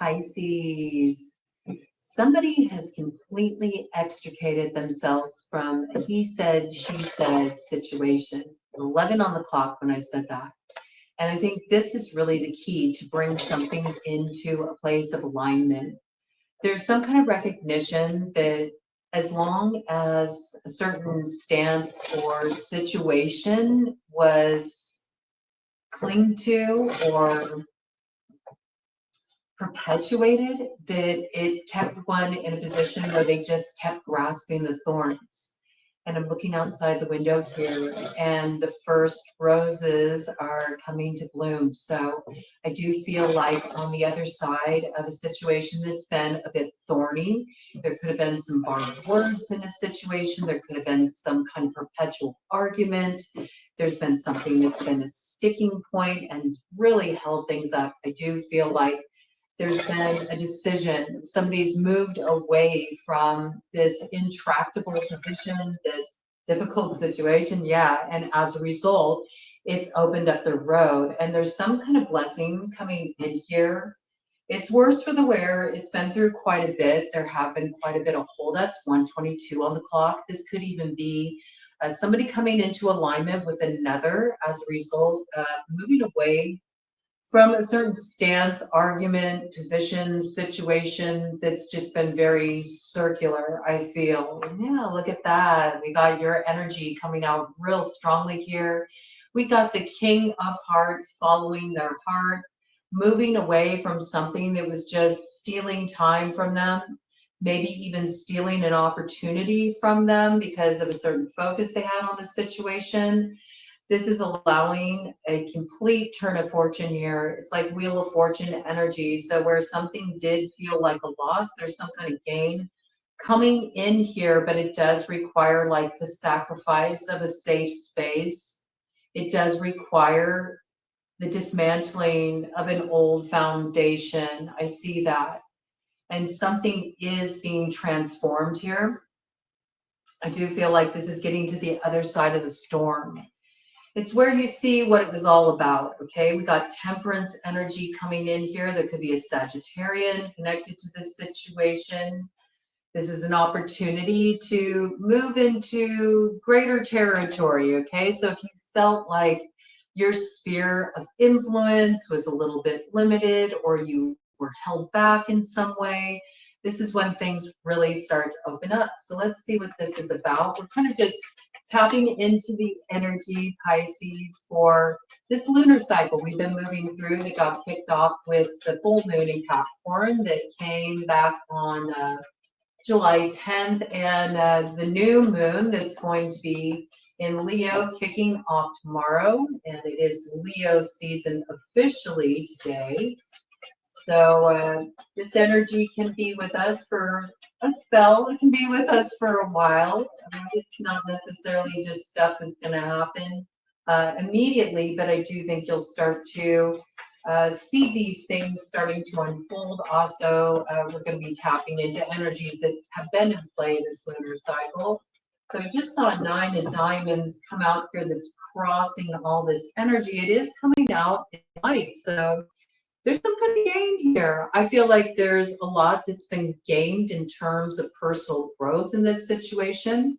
Pisces. Somebody has completely extricated themselves from a he said, she said situation. 11 on the clock when I said that. And I think this is really the key to bring something into a place of alignment. There's some kind of recognition that as long as a certain stance or situation was clinged to or perpetuated, that it kept one in a position where they just kept grasping the thorns. And I'm looking outside the window here, and the first roses are coming to bloom. So I do feel like on the other side of a situation that's been a bit thorny, there could have been some barbed words in a situation. There could have been some kind of perpetual argument. There's been something that's been a sticking point and really held things up. I do feel like there's been a decision. Somebody's moved away from this intractable position, this difficult situation. Yeah. And as a result, it's opened up the road. And there's some kind of blessing coming in here. It's worse for the wearer. It's been through quite a bit. There have been quite a bit of holdups, 122 on the clock. This could even be somebody coming into alignment with another as a result of moving away from a certain stance, argument, position, situation that's just been very circular, I feel. Yeah, look at that. We got your energy coming out real strongly here. We got the King of Hearts following their heart, moving away from something that was just stealing time from them, maybe even stealing an opportunity from them because of a certain focus they had on a situation. This is allowing a complete turn of fortune here. It's like Wheel of Fortune energy. So where something did feel like a loss, there's some kind of gain coming in here, but it does require like the sacrifice of a safe space. It does require the dismantling of an old foundation. I see that. And something is being transformed here. I do feel like this is getting to the other side of the storm. It's where you see what it was all about, okay? We got temperance energy coming in here. There could be a Sagittarian connected to this situation. This is an opportunity to move into greater territory, okay? So if you felt like your sphere of influence was a little bit limited or you were held back in some way, this is when things really start to open up. So let's see what this is about. We're kind of just tapping into the energy, Pisces, for this lunar cycle we've been moving through that got kicked off with the full moon in Capricorn that came back on July 10th, and the new moon that's going to be in Leo kicking off tomorrow, and it is Leo season officially today. So this energy can be with us for a spell. It can be with us for a while. It's not necessarily just stuff that's going to happen immediately, but I do think you'll start to see these things starting to unfold. Also, we're going to be tapping into energies that have been in play this lunar cycle. So I just saw 9 of diamonds come out here that's crossing all this energy. It is coming out in light. So there's some kind of gain here. I feel like there's a lot that's been gained in terms of personal growth in this situation.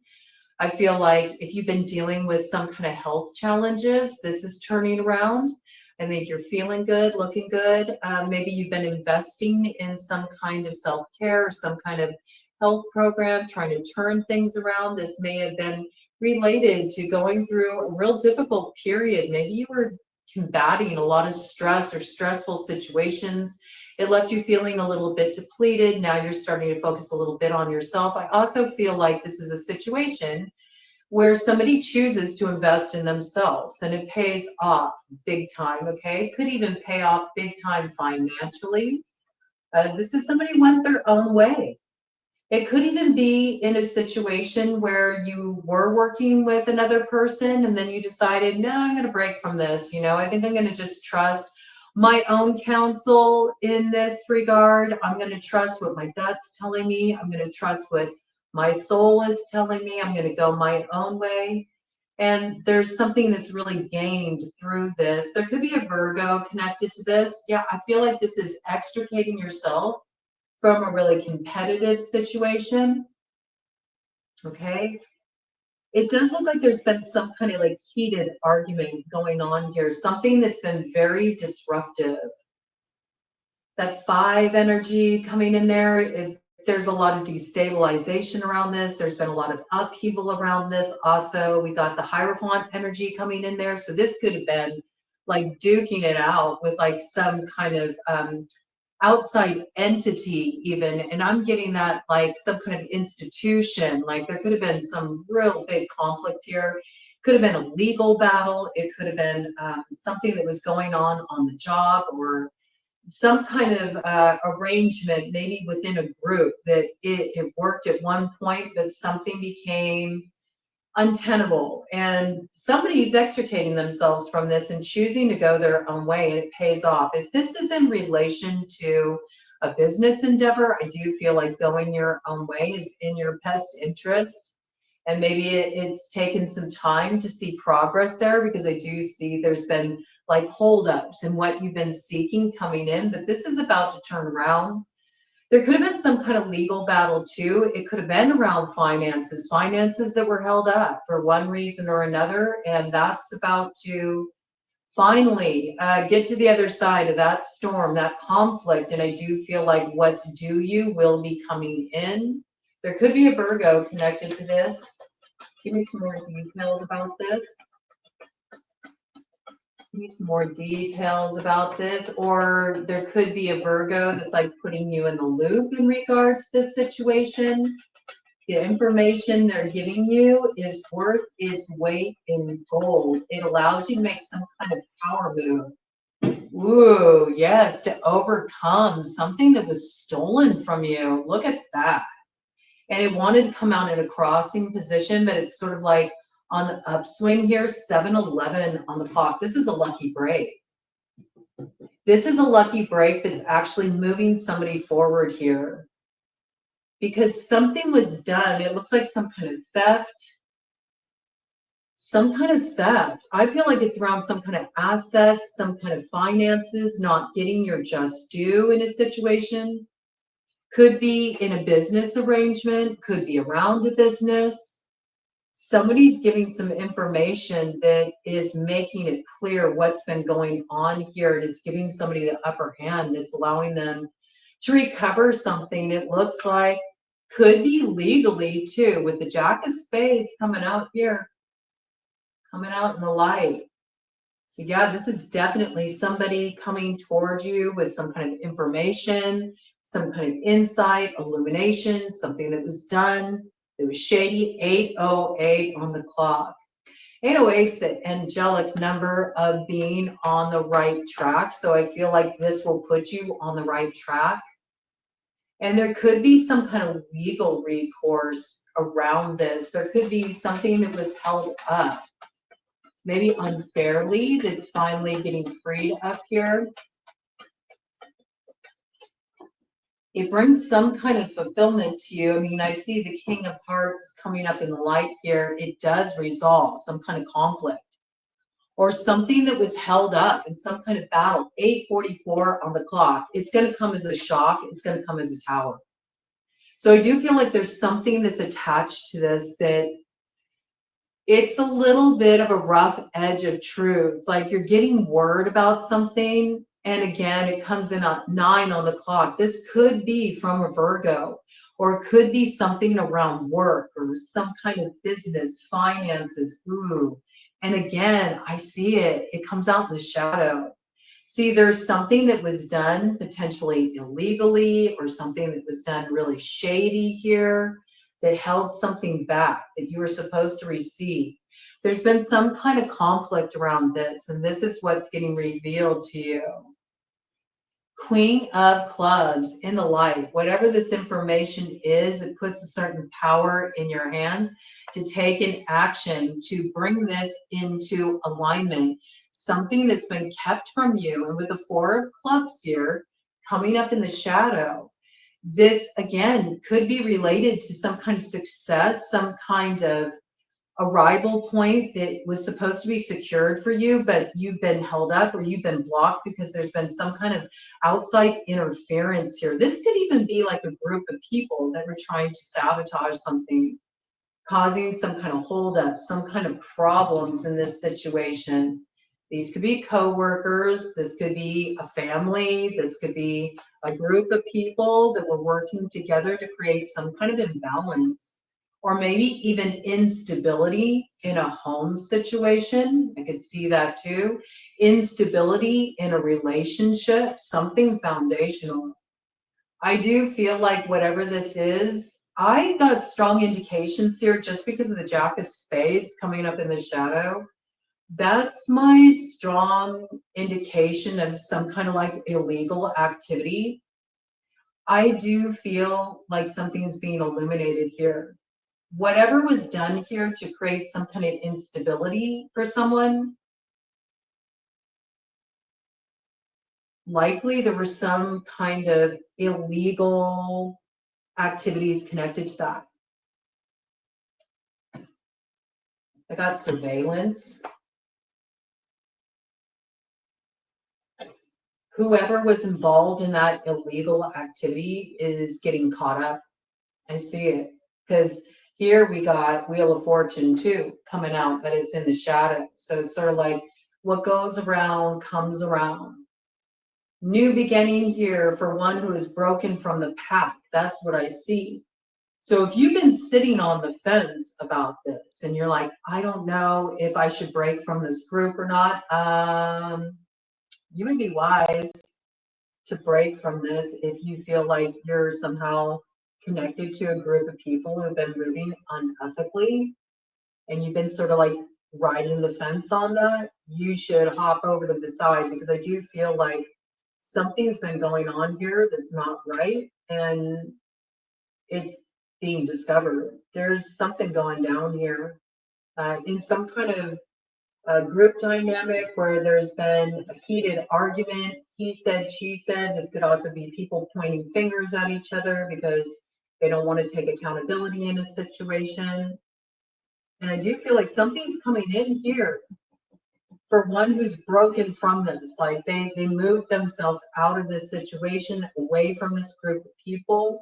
I feel like if you've been dealing with some kind of health challenges, this is turning around. I think you're feeling good, looking good. Maybe you've been investing in some kind of self-care or some kind of health program, trying to turn things around. This may have been related to going through a real difficult period. Maybe you were combating a lot of stress or stressful situations. It left you feeling a little bit depleted. Now you're starting to focus a little bit on yourself. I also feel like this is a situation where somebody chooses to invest in themselves and it pays off big time, okay? Could even pay off big time financially. This is somebody went their own way. It could even be in a situation where you were working with another person and then you decided, no, I'm going to break from this. You know, I think I'm going to just trust my own counsel in this regard. I'm going to trust what my gut's telling me. I'm going to trust what my soul is telling me. I'm going to go my own way. And there's something that's really gained through this. There could be a Virgo connected to this. Yeah, I feel like this is extricating yourself from a really competitive situation. Okay. It does look like there's been some kind of like heated argument going on here, something that's been very disruptive. That 5 energy coming in there, there's a lot of destabilization around this. There's been a lot of upheaval around this. Also, we got the Hierophant energy coming in there. So this could have been like duking it out with like some kind of outside entity even. And I'm getting that like some kind of institution, like there could have been some real big conflict here. Could have been a legal battle. It could have been something that was going on the job, or some kind of arrangement, maybe within a group, that it worked at one point, but something became untenable. And somebody's extricating themselves from this and choosing to go their own way, and it pays off. If this is in relation to a business endeavor, I do feel like going your own way is in your best interest. And maybe it's taken some time to see progress there, because I do see there's been like holdups in what you've been seeking coming in, but this is about to turn around. There could have been some kind of legal battle too. It could have been around finances that were held up for one reason or another, and that's about to finally get to the other side of that storm, that conflict. And I do feel like what's due you will be coming in. There could be a Virgo connected to this. Give me some more details about this. Give me some more details about this. Or there could be a Virgo that's like putting you in the loop in regard to this situation. The information they're giving you is worth its weight in gold. It allows you to make some kind of power move. Ooh, yes, to overcome something that was stolen from you. Look at that. And it wanted to come out in a crossing position, but it's sort of like on the upswing here, 7-11 on the clock. This is a lucky break. This is a lucky break that's actually moving somebody forward here, because something was done. It looks like some kind of theft. Some kind of theft. I feel like it's around some kind of assets, some kind of finances, not getting your just due in a situation. Could be in a business arrangement, could be around a business. Somebody's giving some information that is making it clear what's been going on here. And it's giving somebody the upper hand that's allowing them to recover something. It looks like could be legally too, with the Jack of Spades coming out here, coming out in the light. So yeah, this is definitely somebody coming towards you with some kind of information, some kind of insight, illumination, something that was done that was shady. 808 on the clock. 808 is the angelic number of being on the right track. So I feel like this will put you on the right track. And there could be some kind of legal recourse around this. There could be something that was held up, maybe unfairly, that's finally getting freed up here. It brings some kind of fulfillment to you. I mean, I see the King of Hearts coming up in the light here. It does resolve some kind of conflict or something that was held up in some kind of battle. 8:44 on the clock. It's going to come as a shock. It's going to come as a tower. So I do feel like there's something that's attached to this, that it's a little bit of a rough edge of truth. Like you're getting word about something, and again, it comes in at 9 on the clock. This could be from a Virgo, or it could be something around work or some kind of business, finances. Ooh. And again, I see it. It comes out in the shadow. See, there's something that was done potentially illegally, or something that was done really shady here, that held something back that you were supposed to receive. There's been some kind of conflict around this, and this is what's getting revealed to you. Queen of Clubs in the light. Whatever this information is, it puts a certain power in your hands to take an action to bring this into alignment. Something that's been kept from you. And with the 4 of Clubs here coming up in the shadow, this again could be related to some kind of success, some kind of arrival point that was supposed to be secured for you, but you've been held up or you've been blocked because there's been some kind of outside interference here. This could even be like a group of people that were trying to sabotage something, causing some kind of holdup, some kind of problems in this situation. These could be coworkers, this could be a family, this could be a group of people that were working together to create some kind of imbalance, or maybe even instability in a home situation. I could see that too. Instability in a relationship, something foundational. I do feel like whatever this is, I got strong indications here just because of the Jack of Spades coming up in the shadow. That's my strong indication of some kind of like illegal activity. I do feel like something is being illuminated here. Whatever was done here to create some kind of instability for someone, likely there were some kind of illegal activities connected to that. I got surveillance. Whoever was involved in that illegal activity is getting caught up. I see it. Because here we got Wheel of Fortune too coming out, but it's in the shadow. So it's sort of like what goes around comes around. New beginning here for one who is broken from the pack. That's what I see. So if you've been sitting on the fence about this and you're like, I don't know if I should break from this group or not, you would be wise to break from this if you feel like you're somehow connected to a group of people who've been moving unethically and you've been sort of like riding the fence on that. You should hop over to the side, because I do feel like something's been going on here that's not right, and it's being discovered. There's something going down here in some kind of group dynamic where there's been a heated argument. He said, she said. This could also be people pointing fingers at each other because they don't want to take accountability in a situation. And I do feel like something's coming in here for one who's broken from this. Like they moved themselves out of this situation, away from this group of people.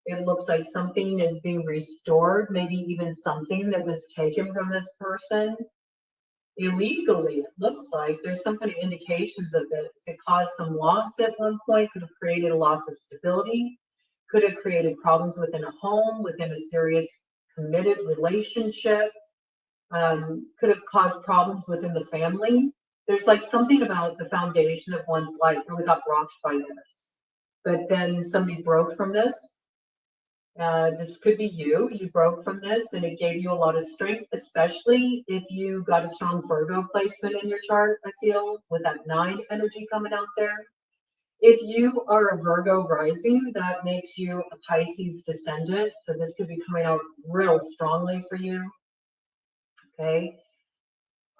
It looks like something is being restored, maybe even something that was taken from this person illegally. It looks like there's some kind of indications of this. It caused some loss at one point, could have created a loss of stability, could have created problems within a home, within a serious committed relationship, could have caused problems within the family. There's like something about the foundation of one's life really got rocked by this. But then somebody broke from this. This could be you. You broke from this and it gave you a lot of strength, especially if you got a strong Virgo placement in your chart, I feel, with that 9 energy coming out there. If you are a Virgo rising, that makes you a Pisces descendant. So this could be coming out real strongly for you. Okay.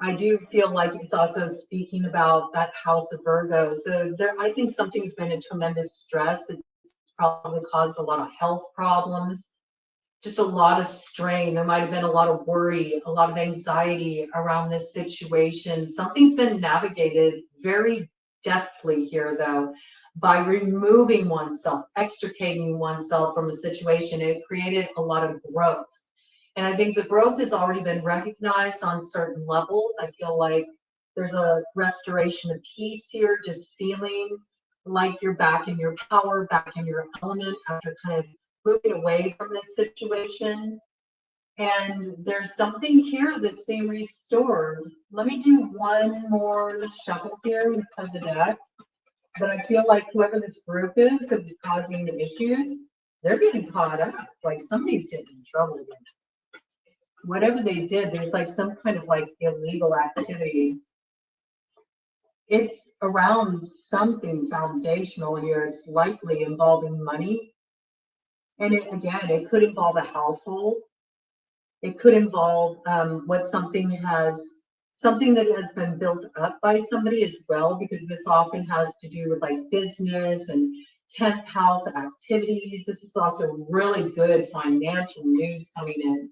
I do feel like it's also speaking about that house of Virgo. So there, I think something's been a tremendous stress. It's probably caused a lot of health problems, just a lot of strain. There might have been a lot of worry, a lot of anxiety around this situation. Something's been navigated very deftly here, though, by removing oneself, extricating oneself from a situation. It created a lot of growth. And I think the growth has already been recognized on certain levels. I feel like there's a restoration of peace here, just feeling like you're back in your power, back in your element after kind of moving away from this situation. And there's something here that's being restored. Let me do one more shuffle here of the deck. But I feel like whoever this group is that's causing the issues, they're getting caught up. Like somebody's getting in trouble again. Whatever they did, there's like some kind of like illegal activity. It's around something foundational here. It's likely involving money. And it could involve a household. It could involve something that has been built up by somebody as well, because this often has to do with like business and 10th house activities. This is also really good financial news coming in.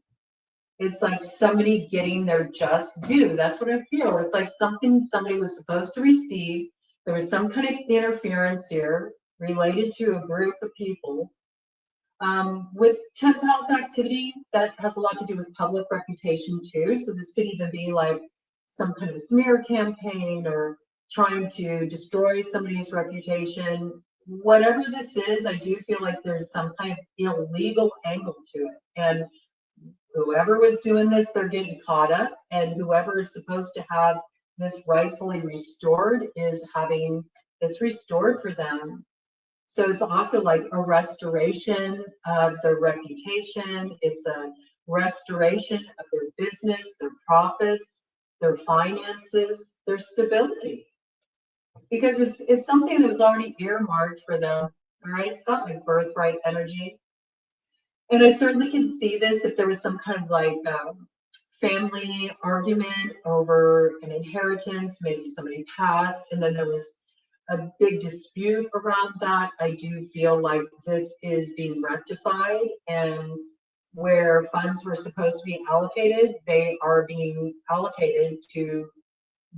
It's like somebody getting their just due. That's what I feel. It's like something somebody was supposed to receive. There was some kind of interference here related to a group of people. With 10th house activity, that has a lot to do with public reputation too. So this could even be like some kind of smear campaign or trying to destroy somebody's reputation. Whatever this is, I do feel like there's some kind of illegal angle to it. And whoever was doing this, they're getting caught up. And whoever is supposed to have this rightfully restored is having this restored for them. So it's also like a restoration of their reputation. It's a restoration of their business, their profits, their finances, their stability. Because it's something that was already earmarked for them. All right, it's got like birthright energy. And I certainly can see this if there was some kind of like family argument over an inheritance, maybe somebody passed, and then there was a big dispute around that. I do feel like this is being rectified, and where funds were supposed to be allocated, they are being allocated to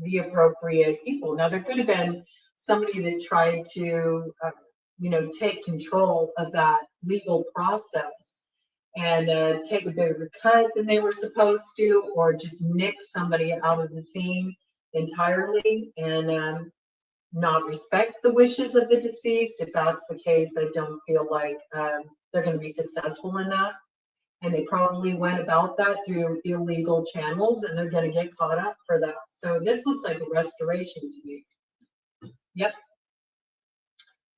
the appropriate people. Now, there could have been somebody that tried to, take control of that legal process and take a bigger cut than they were supposed to, or just nick somebody out of the scene entirely and not respect the wishes of the deceased. If that's the case, I don't feel like they're going to be successful in that. And they probably went about that through illegal channels, and they're going to get caught up for that. So this looks like a restoration to me. Yep.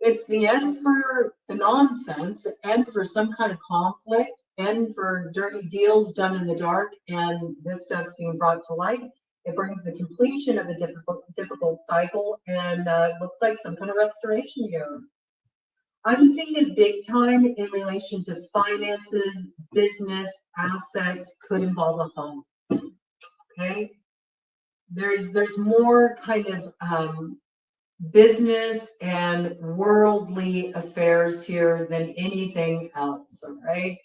It's the end for the nonsense, end for some kind of conflict, end for dirty deals done in the dark, and this stuff's being brought to light. It brings the completion of a difficult cycle, and looks like some kind of restoration here. I'm seeing it big time in relation to finances, business, assets, could involve a home. Okay, there's more kind of business and worldly affairs here than anything else. All right.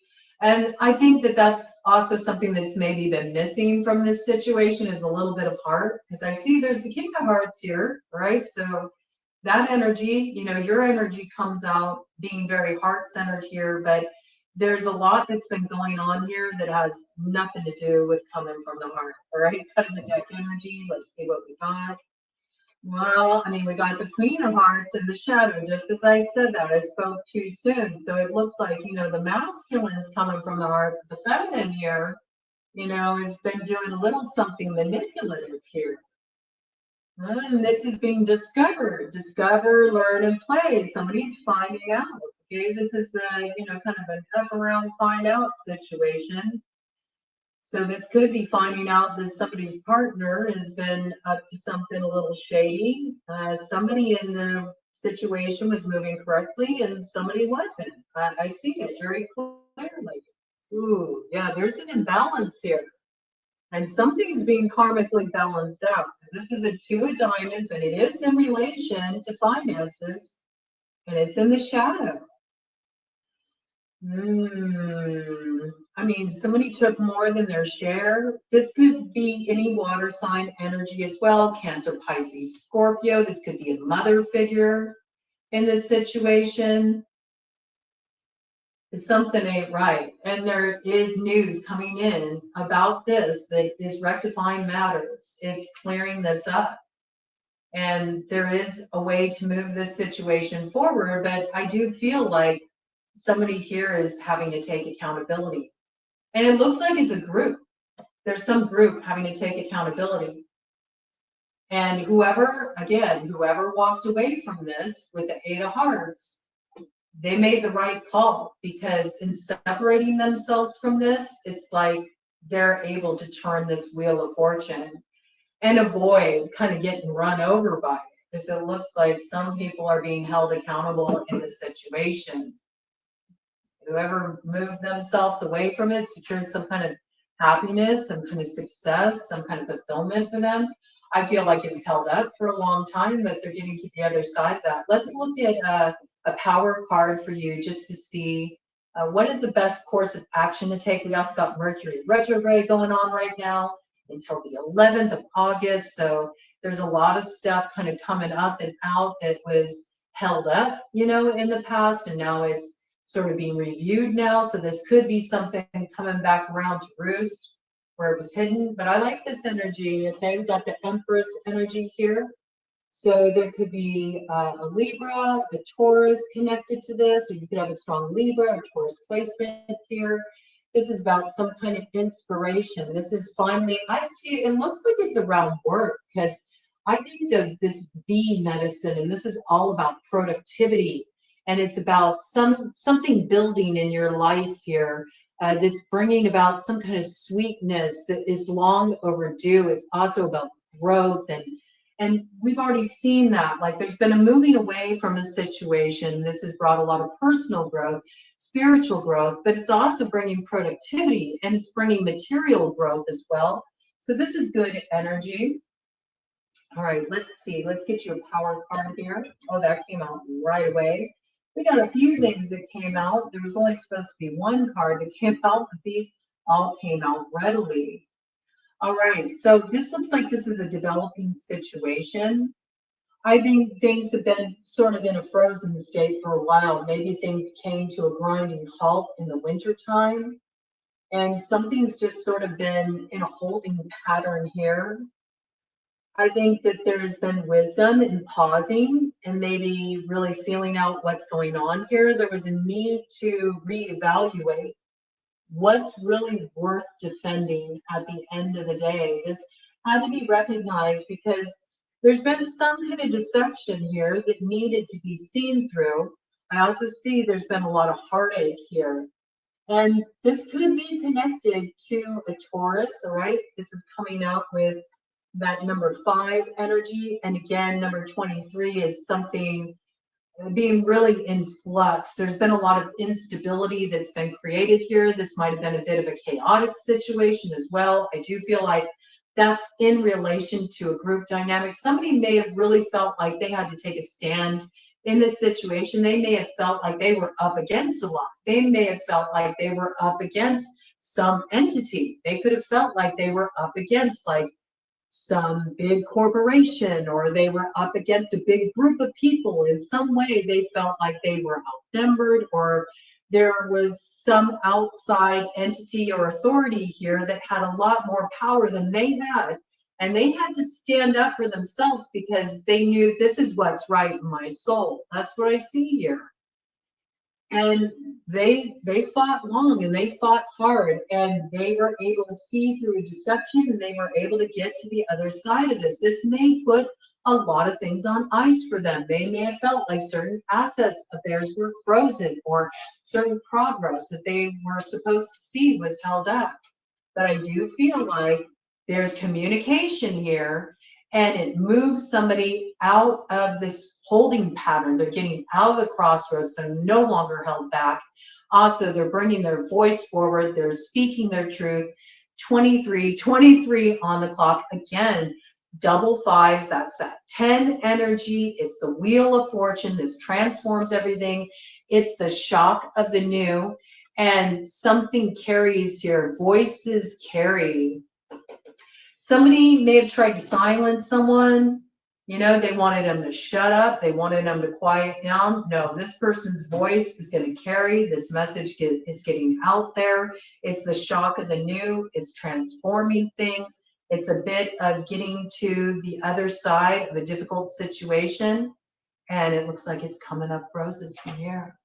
And I think that that's also something that's maybe been missing from this situation is a little bit of heart, because I see there's the King of Hearts here, right? So that energy, your energy comes out being very heart-centered here, but there's a lot that's been going on here that has nothing to do with coming from the heart. All right, cutting the deck energy. Let's see what we got. Well, we got the Queen of Hearts in the shadow, just as I said that. I spoke too soon. So it looks like, the masculine is coming from the heart. The feminine here, has been doing a little something manipulative here. And this is being discovered. Discover, learn, and play. Somebody's finding out. Okay, this is kind of an F around, find out situation. So this could be finding out that somebody's partner has been up to something a little shady. Somebody in the situation was moving correctly and somebody wasn't. I see it very clearly. Ooh, yeah, there's an imbalance here. And something's being karmically balanced out. This is a 2 of diamonds, and it is in relation to finances, and it's in the shadow. Somebody took more than their share. This could be any water sign energy as well. Cancer, Pisces, Scorpio. This could be a mother figure in this situation. Something ain't right. And there is news coming in about this that is rectifying matters. It's clearing this up. And there is a way to move this situation forward, but I do feel like somebody here is having to take accountability. And it looks like it's a group. There's some group having to take accountability. And whoever walked away from this with the 8 of Hearts, they made the right call, because in separating themselves from this, it's like they're able to turn this wheel of fortune and avoid kind of getting run over by it. Because it looks like some people are being held accountable in this situation. Whoever moved themselves away from it secured some kind of happiness, some kind of success, some kind of fulfillment for them. I feel like it was held up for a long time, but they're getting to the other side of that. Let's look at a power card for you just to see What is the best course of action to take? We also got Mercury retrograde going on right now until the 11th of August. So there's a lot of stuff kind of coming up and out that was held up, you know, in the past, and now it's sort of being reviewed now. So this could be something coming back around to roost where it was hidden. But I like this energy. Okay, we got the Empress energy here. So there could be a Libra, a Taurus connected to this, or you could have a strong Libra or Taurus placement here. This is about some kind of inspiration. This is finally, I see, it looks like it's around work, because I think of this bee medicine, and this is all about productivity, and it's about something building in your life here that's bringing about some kind of sweetness that is long overdue. It's also about growth, and we've already seen that. Like, there's been a moving away from a situation. This has brought a lot of personal growth, spiritual growth, but it's also bringing productivity, and it's bringing material growth as well. So this is good energy. All right, let's see. Let's get you a power card here. Oh, that came out right away. We got a few things that came out. There was only supposed to be one card that came out, but these all came out readily. All right, so this looks like this is a developing situation. I think things have been sort of in a frozen state for a while. Maybe things came to a grinding halt in the wintertime, and something's just sort of been in a holding pattern here. I think that there's been wisdom in pausing and maybe really feeling out what's going on here. There was a need to reevaluate what's really worth defending at the end of the day. This had to be recognized because there's been some kind of deception here that needed to be seen through. I also see there's been a lot of heartache here. And this could be connected to a Taurus, all right? This is coming out with that number 5 energy. And again, number 23 is something being really in flux. There's been a lot of instability that's been created here. This might have been a bit of a chaotic situation as well. I do feel like that's in relation to a group dynamic. Somebody may have really felt like they had to take a stand in this situation. They may have felt like they were up against a lot. They may have felt like they were up against some entity. They could have felt like they were up against like some big corporation, or they were up against a big group of people. In some way, they felt like they were outnumbered, or there was some outside entity or authority here that had a lot more power than they had. And they had to stand up for themselves because they knew this is what's right in my soul. That's what I see here. And they fought long, and they fought hard, and they were able to see through a deception, and they were able to get to the other side of this. This may put a lot of things on ice for them. They may have felt like certain assets of theirs were frozen, or certain progress that they were supposed to see was held up. But I do feel like there's communication here, and it moves somebody out of this holding pattern. They're getting out of the crossroads. They're no longer held back. Also, they're bringing their voice forward. They're speaking their truth. 23 on the clock. Again, double 5s. That's that 10 energy. It's the wheel of fortune. This transforms everything. It's the shock of the new. And something carries here. Voices carry. Somebody may have tried to silence someone. You know, they wanted them to shut up. They wanted them to quiet down. No, this person's voice is going to carry. This message is getting out there. It's the shock of the new. It's transforming things. It's a bit of getting to the other side of a difficult situation. And it looks like it's coming up roses from here.